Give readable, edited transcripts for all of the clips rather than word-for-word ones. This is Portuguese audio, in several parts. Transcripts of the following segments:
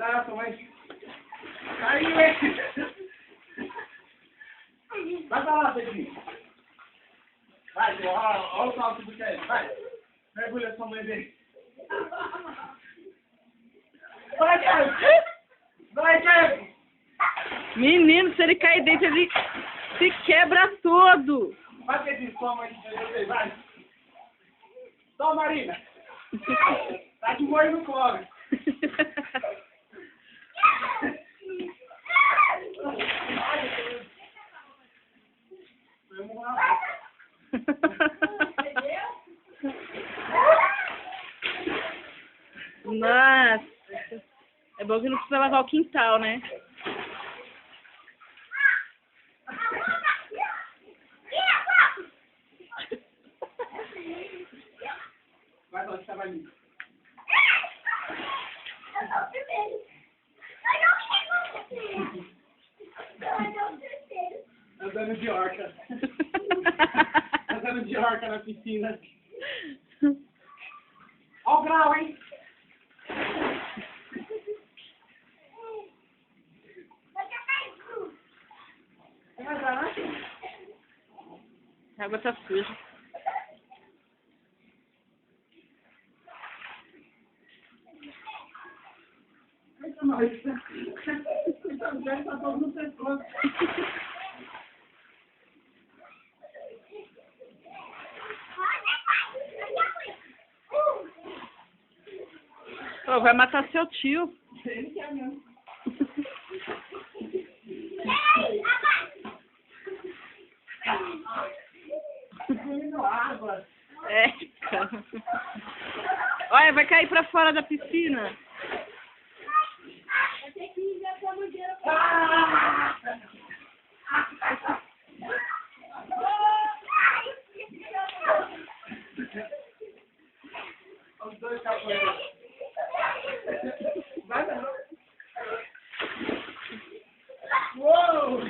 Nossa, mas... Caiu, hein? Vai pra lá, Pedrinho. Vai, olha o salto do Kevin, vai. Mergulha sua mãe dele. Vai, Kevin! Vai, Kevin! Menino, se ele cair dentro, ele se quebra todo. Vai, Pedrinho, sua mãe dele, vai. Toma, Marina. Tá de molho no cobre. Vamos lá. Nossa. É bom que não precisa lavar o quintal, né? Vai lá, estava ali. Andando de orca. Andando de orca na piscina. Olha o grau, hein? A água tá suja. Eita, nós. Essa mulher tá todo no pescoço. Pô, vai matar seu tio. Ele quer mesmo. Água. É, cara. Olha, vai cair pra fora da piscina. Os dois capoeiros. Vai, não. Uou!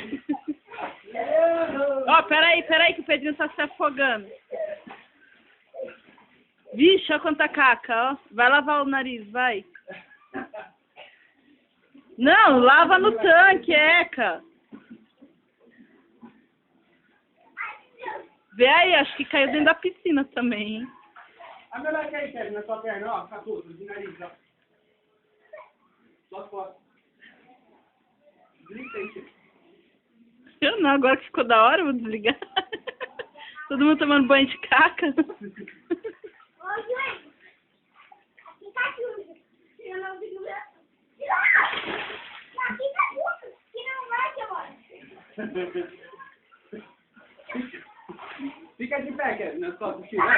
Ó, peraí que o Pedrinho tá se afogando. Vixe, olha quanta caca, ó. Vai lavar o nariz, vai. Não, lava no tanque, Eca. Vê aí, acho que caiu dentro da piscina também, hein? A melhor que aí, Kevin, na sua perna, ó. Tá tudo, de nariz, ó. Só as costas. Grita aí, Kevin. Eu não, agora que ficou da hora, eu vou desligar. Todo mundo tomando banho de caca. Ô, João, aqui tá sujo. Eu não digo meu. Aqui tá sujo. Que não vai, agora. Fica de pé, Kevin, nas costas, tira.